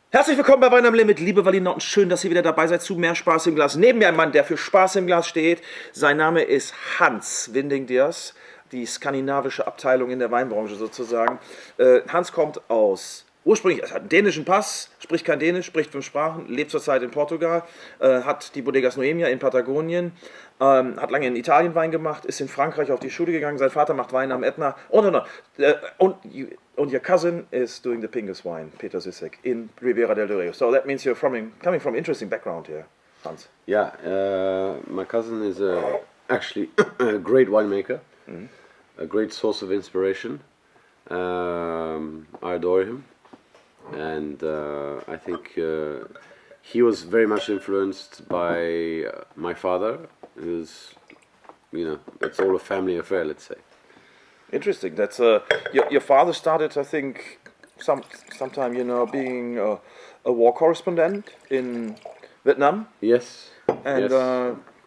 Herzlich willkommen bei Wein am Limit, liebe Valinotten. Schön, dass ihr wieder dabei seid zu Mehr Spaß im Glas. Neben mir ein Mann, der für Spaß im Glas steht. Sein Name ist Hans Vinding-Diers, die skandinavische Abteilung in der Weinbranche sozusagen. Hans kommt ursprünglich, er hat einen dänischen Pass, spricht kein Dänisch, spricht 5 Sprachen, lebt zurzeit in Portugal, hat die Bodegas Noemia in Patagonien, hat lange in Italien Wein gemacht, ist in Frankreich auf die Schule gegangen, sein Vater macht Wein am Etna und your cousin is doing the Pingus wine, Peter Sissek, in Ribera del Duero. So that means you're coming from interesting background here, Hans. Yeah, my cousin is actually a great winemaker, a great source of inspiration. I adore him, and I think he was very much influenced by my father, who's, it's all a family affair, let's say. Interesting. That's your father started, I think, sometime being a war correspondent in Vietnam. Yes. And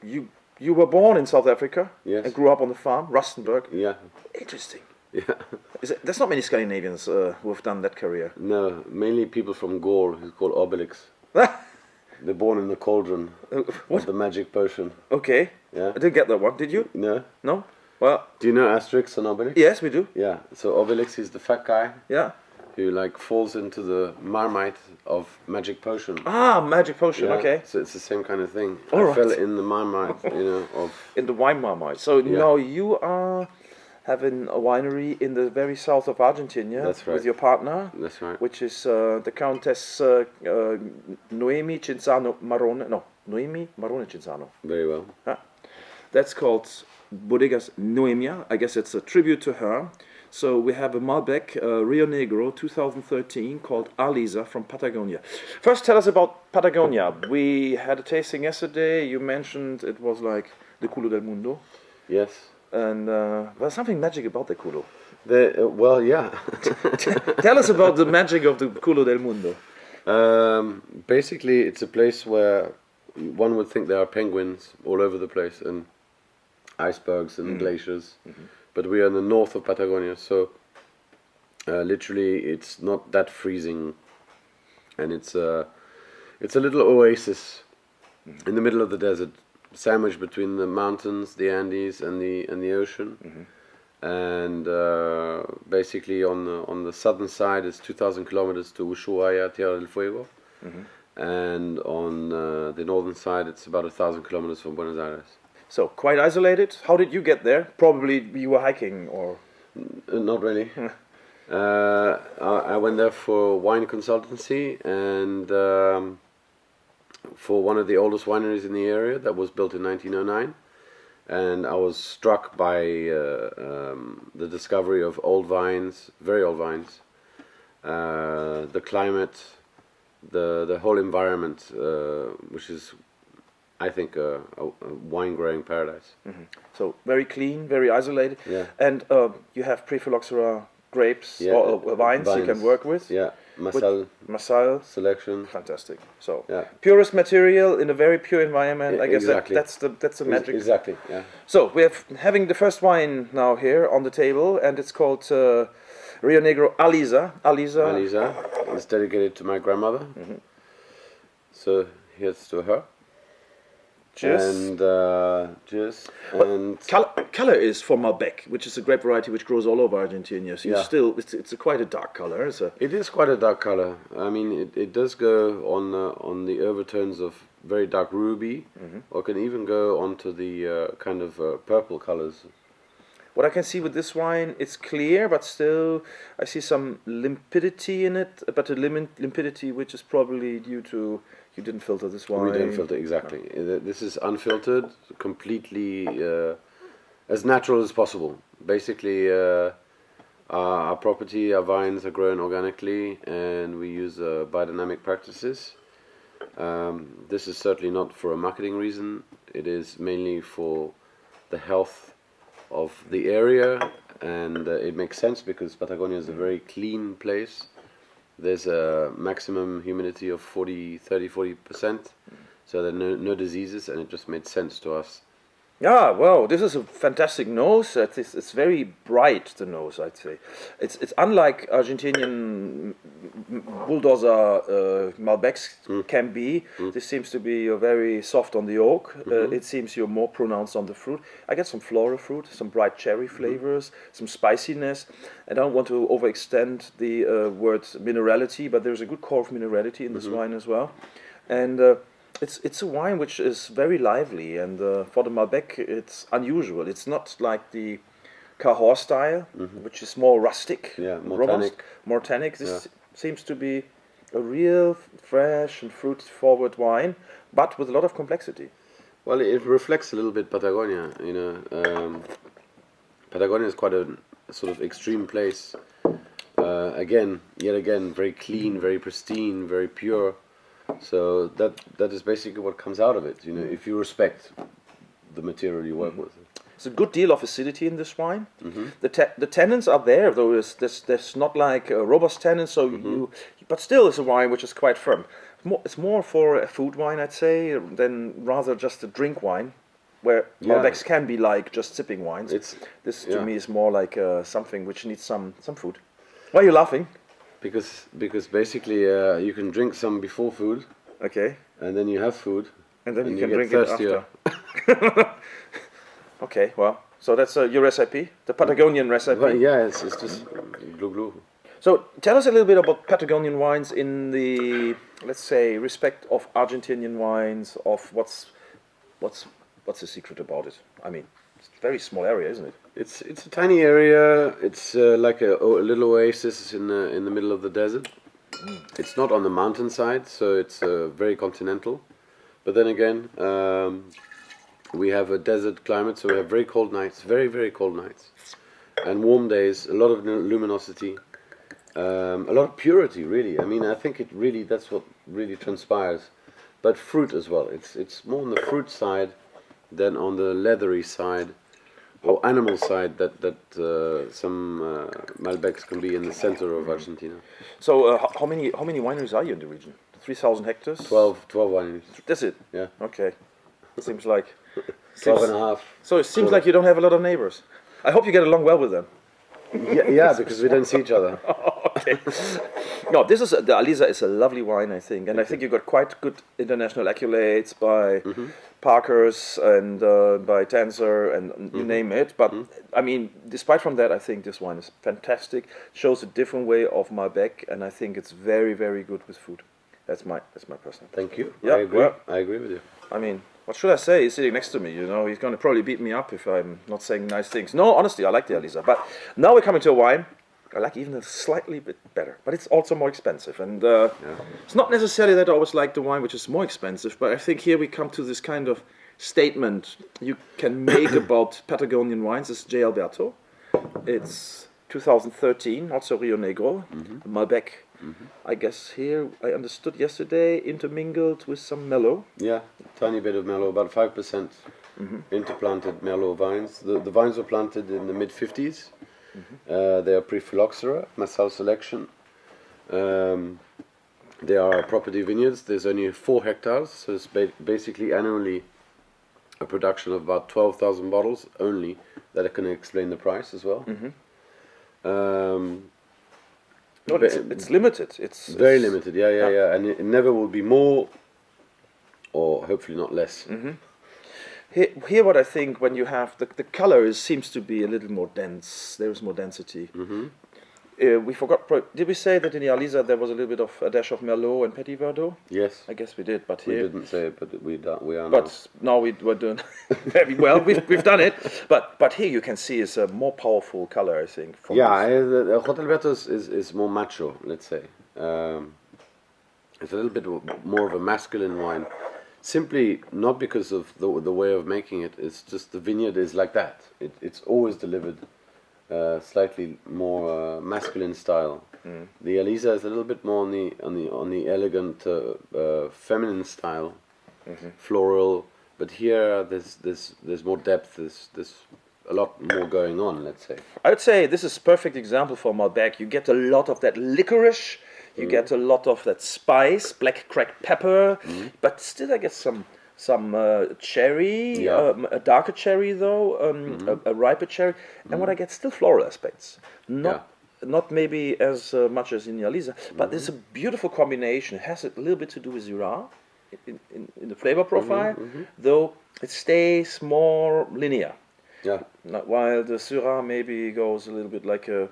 yes. You were born in South Africa. Yes. And grew up on the farm, Rustenberg. Yeah. Interesting. Yeah. There's not many Scandinavians who have done that career. No, mainly people from Gaul who's called Obelix. They're born in the cauldron of the magic potion. Okay. Yeah. I didn't get that one. Did you? No. No? Well. Do you know Asterix and Obelix? Yes, we do. Yeah. So Obelix is the fat guy. Yeah. Who falls into the marmite of magic potion. Ah, magic potion. Yeah, okay. So it's the same kind of thing. All I right. fell in the marmite, of. In the wine marmite. So Yeah. now you are having a winery in the very south of Argentina. That's right. With your partner. That's right. Which is the Countess Noemia Marrone. No, Noemia Marrone Cinzano. Very well. That's called Bodegas Noemia. I guess it's a tribute to her. So we have a Malbec Rio Negro 2013 called Aliza from Patagonia. First, tell us about Patagonia. We had a tasting yesterday. You mentioned it was like the Culo del Mundo. Yes. And there's something magic about the Culo. Well, yeah. Tell us about the magic of the Culo del Mundo. Basically, it's a place where one would think there are penguins all over the place and icebergs and glaciers. Mm-hmm. But we are in the north of Patagonia, so literally it's not that freezing, and it's a little oasis in the middle of the desert, sandwiched between the mountains, the Andes, and the ocean. Mm-hmm. And basically on the southern side is 2,000 kilometers to Ushuaia, Tierra del Fuego, and on the northern side it's about 1,000 kilometers from Buenos Aires. So, quite isolated. How did you get there? Probably you were hiking or... Not really. I went there for wine consultancy and for one of the oldest wineries in the area that was built in 1909. And I was struck by the discovery of old vines, very old vines, the climate, the whole environment, which is, I think, a wine growing paradise. Mm-hmm. So very clean, very isolated. Yeah. And you have Pre-phylloxera grapes or vines you can work with. Yeah, Masal selection. Fantastic. So yeah. Purest material in a very pure environment. Yeah, I guess exactly. that's the magic. Exactly. Yeah. So we're having the first wine now here on the table, and it's called Rio Negro Aliza. Aliza is dedicated to my grandmother. Mm-hmm. So here's to her. Cheers. And cheers. And color is for Malbec, which is a grape variety which grows all over Argentina. So yeah. It's quite a dark color. It is quite a dark color. I mean, it does go on the overtones of very dark ruby, or can even go onto the kind of purple colors. What I can see with this wine, it's clear, but still I see some limpidity in it, but a limpidity which is probably due to you didn't filter this wine. We didn't filter, exactly. No. This is unfiltered, completely as natural as possible. Basically, our property, our vines are grown organically, and we use biodynamic practices. This is certainly not for a marketing reason. It is mainly for the health of the area, and it makes sense because Patagonia is a very clean place. There's a maximum humidity of 40%, so there are no diseases, and it just made sense to us. Yeah, well, this is a fantastic nose. It's very bright, the nose, I'd say. It's unlike Argentinian bulldozer Malbecs can be. This seems to be very soft on the oak. It seems you're more pronounced on the fruit. I get some floral fruit, some bright cherry flavors, some spiciness. I don't want to overextend the word minerality, but there's a good core of minerality in this wine as well. And it's a wine which is very lively, and for the Malbec it's unusual. It's not like the Cahors style, which is more rustic, more tannic. This seems to be a real fresh and fruit-forward wine, but with a lot of complexity. Well, it reflects a little bit Patagonia. Patagonia is quite a sort of extreme place. Yet again, very clean, very pristine, very pure. So that is basically what comes out of it. If you respect the material you work with. There's a good deal of acidity in this wine. The tannins are there, though there's not like a robust tannins. But still, it's a wine which is quite firm. It's more for a food wine, I'd say, than rather just a drink wine, where Malbecs can be like just sipping wines. This to me is more like something which needs some food. Why are you laughing? Because basically you can drink some before food. Okay. And then you have food. And then you can get drink thirstier. it after. Okay, well, so that's your recipe, the Patagonian recipe. Well, yeah, it's just glue. So tell us a little bit about Patagonian wines in the, let's say, respect of Argentinian wines. Of what's the secret about it? I mean, it's a very small area, isn't it? It's a tiny area. It's like a little oasis in the middle of the desert. It's not on the mountainside, so it's very continental. But then again, we have a desert climate, so we have very cold nights, very, very cold nights. And warm days, a lot of luminosity, a lot of purity, really. I mean, I think that's what really transpires. But fruit as well. It's more on the fruit side than on the leathery side or animal side that some Malbecs can be in the center of Argentina. So how many wineries are you in the region? 3,000 hectares? 12 wineries. That's it? Yeah. Okay. Seems like... 12 and a half. So it seems like you don't have a lot of neighbors. I hope you get along well with them. Yeah, because we don't see each other. Okay. No, the Aliza is a lovely wine, I think, and I think you got quite good international accolades by Parkers and by Tanzer and you name it. But I mean, despite from that, I think this wine is fantastic. Shows a different way of Malbec, and I think it's very, very good with food. That's my personal. Thank you. Yeah, I agree with you. I mean, what should I say? He's sitting next to me, he's going to probably beat me up if I'm not saying nice things. No, honestly, I like the Aliza. But now we're coming to a wine I like even a slightly bit better, but it's also more expensive. And it's not necessarily that I always like the wine which is more expensive, but I think here we come to this kind of statement you can make about Patagonian wines. It's J. Alberto. It's 2013, also Rio Negro, Malbec. I guess here, I understood yesterday, intermingled with some Merlot. Yeah, tiny bit of Merlot, about 5% interplanted Merlot vines. The vines were planted in the mid-50s. They are pre-phylloxera, Massal selection. They are property vineyards. There's only 4 hectares, so it's basically annually a production of about 12,000 bottles only. That can explain the price as well. No, it's limited. It's very limited. Yeah. And it never will be more, or hopefully not less. Here, what I think when you have the color seems to be a little more dense. There is more density. We forgot. Did we say that in the Aliza there was a little bit of a dash of Merlot and Petit Verdot? Yes. I guess we did, but We here didn't say it, but we are now. But now we're doing very well. We've done it. But here you can see it's a more powerful color, I think. The J. Alberto is more macho, let's say. It's a little bit more of a masculine wine. Simply not because of the way of making it. It's just the vineyard is like that. It's always delivered slightly more masculine style. The Aliza is a little bit more on the elegant feminine style, floral. But here there's more depth. There's a lot more going on. Let's say. I would say this is a perfect example for Malbec. You get a lot of that licorice. You get a lot of that spice, black cracked pepper, but still I get some cherry, a darker cherry though, a riper cherry, and what I get still floral aspects. Not not maybe as much as in Yaliza, but it's a beautiful combination. It has a little bit to do with Syrah in the flavor profile, though it stays more linear. Yeah. While the Syrah maybe goes a little bit like a,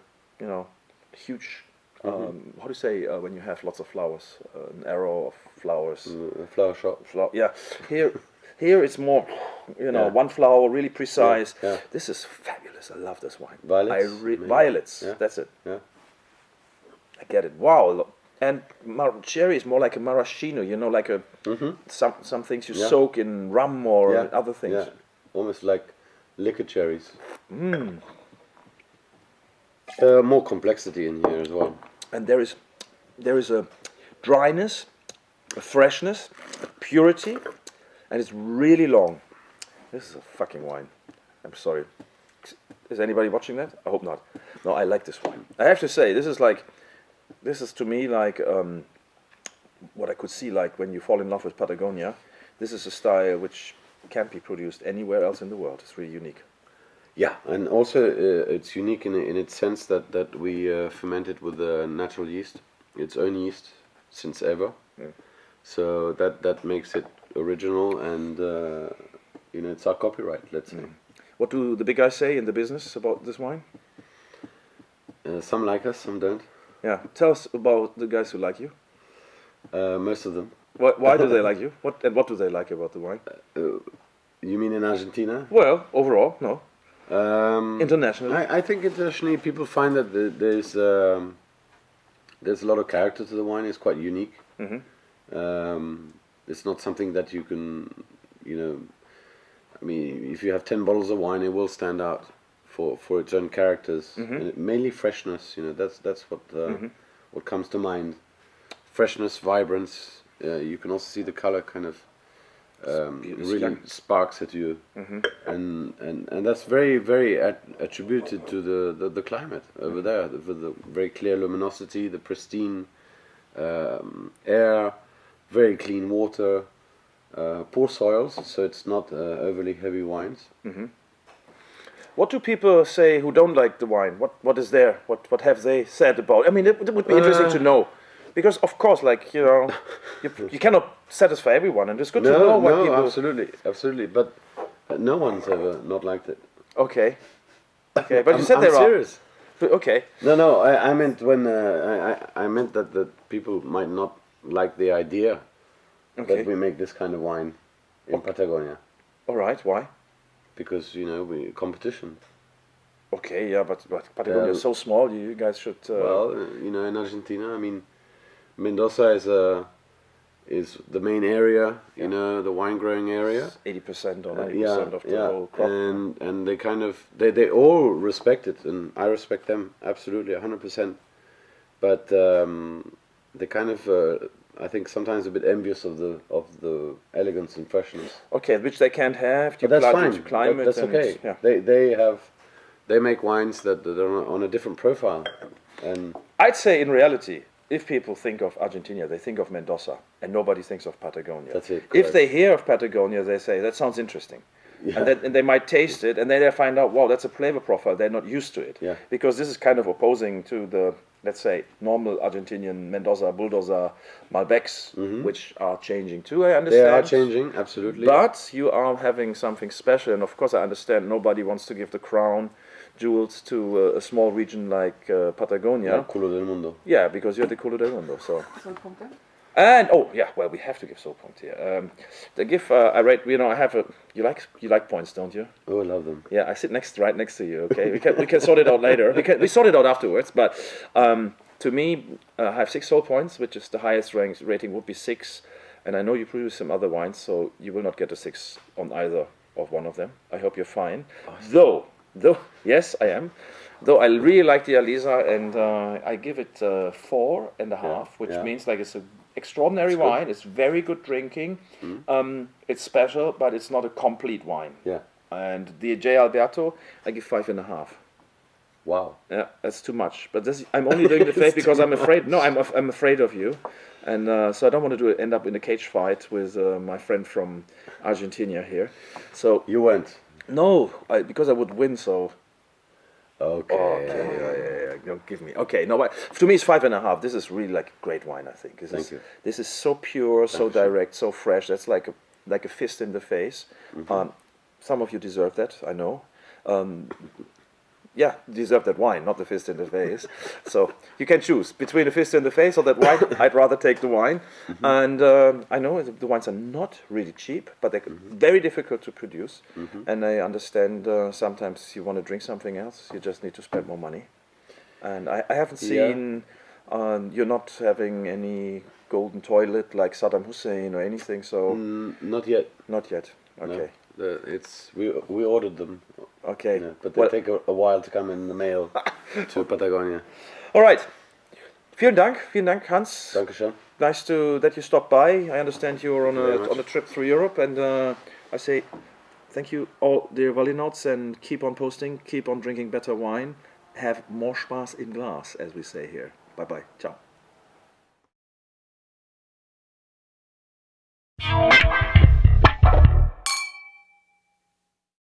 huge, how do you say when you have lots of flowers, an arrow of flowers. A flower shop. Yeah, here it's more, one flower, really precise. Yeah. This is fabulous. I love this wine. Violets. Violets. Yeah. That's it. Yeah. I get it. Wow. And cherry is more like a maraschino. Like a some things you soak in rum or other things. Yeah. Almost like liquor cherries. More complexity in here as well. And there is a dryness, a freshness, a purity, and it's really long. This is a fucking wine. I'm sorry. Is anybody watching that? I hope not. No, I like this wine. I have to say, this is to me like what I could see like when you fall in love with Patagonia. This is a style which can't be produced anywhere else in the world. It's really unique. Yeah, and also it's unique in its sense that we ferment it with natural yeast, its own yeast, since ever. Yeah. So that makes it original, and it's our copyright, let's say. What do the big guys say in the business about this wine? Some like us, some don't. Yeah, tell us about the guys who like you. Most of them. Why do they like you? What do they like about the wine? You mean in Argentina? Well, overall, no. Internationally? I think internationally people find that there's a lot of character to the wine. It's quite unique. It's not something that you can, if you have 10 bottles of wine, it will stand out for its own characters. And mainly freshness. That's what comes to mind. Freshness, vibrance. You can also see the color kind of really sparks at you, and that's very very attributed to the climate over there, with the very clear luminosity, the pristine air, very clean water, poor soils, so it's not overly heavy wines. What do people say who don't like the wine? What is there? What have they said about? I mean, it would be interesting to know. Because of course, you cannot satisfy everyone, and it's good to know what people. Absolutely. But no one's ever not liked it. Okay, but you said I'm there serious. are. Okay. No. I meant when I meant that people might not like the idea that we make this kind of wine in Patagonia. All right. Why? Because we competition. Okay. Yeah, but Patagonia is so small. You guys should. Well, in Argentina, I mean. Mendoza is the main area, the wine growing area. 80% or 90% of the whole crop. And they kind of they all respect it, and I respect them absolutely 100%. But they kind of I think sometimes a bit envious of the elegance and freshness. Okay, which they can't have. But that's fine. To climate that's okay. Yeah. They make wines that are on a different profile, and I'd say in reality, if people think of Argentina, they think of Mendoza, and nobody thinks of Patagonia. That's it. If they hear of Patagonia, they say, that sounds interesting. Yeah. And they might taste it, and then they find out, wow, that's a flavor profile. They're not used to it. Yeah. Because this is kind of opposing to the, let's say, normal Argentinian Mendoza, Bulldozer, Malbecs, which are changing too, I understand. They are changing, absolutely. But you are having something special, and of course I understand nobody wants to give the crown jewels to a small region like Patagonia. Yeah, Culo del Mundo. Yeah, because you're the Culo del Mundo. So. Soulpunkte. And we have to give Soulpunkte here. They give I rate. I have a. You like points, don't you? Oh, I love them. Yeah, I sit right next to you. Okay, we can sort it out later. We sort it out afterwards. But to me, I have 6 soul points, which is the highest rating would be 6. And I know you produce some other wines, so you will not get a 6 on either of one of them. I hope you're fine. Though, yes, I am. Though I really like the Aliza, and I give it 4.5, which means like it's an extraordinary wine. It's very good drinking. It's special, but it's not a complete wine. Yeah. And the J. Alberto, I give 5.5. Wow. Yeah, that's too much. But I'm only doing the faith because I'm afraid. No, I'm afraid of you, and so I don't want to end up in a cage fight with my friend from Argentina here. So you went. No, because I would win. So Okay. Yeah. Don't give me. Okay, no, but to me it's 5.5. This is really like great wine. I think. Thank you. This is so pure, so direct, so fresh. That's like a fist in the face. Some of you deserve that. I know. Yeah, deserve that wine, not the fist in the face. So you can choose between a fist in the face or that wine. I'd rather take the wine. And I know the wines are not really cheap, but they're very difficult to produce. And I understand sometimes you want to drink something else, you just need to spend more money. And I haven't seen, you're not having any golden toilet like Saddam Hussein or anything, so... Not yet. Not yet, okay. No, we ordered them. Okay. Yeah, but they take a while to come in the mail to Patagonia. All right. Vielen Dank, Hans. Dankeschön. Nice that you stopped by. I understand you're on a trip through Europe, and I say thank you all, dear Valinauts, and keep on posting, keep on drinking better wine, have more Spaß im Glas, as we say here. Bye bye. Ciao.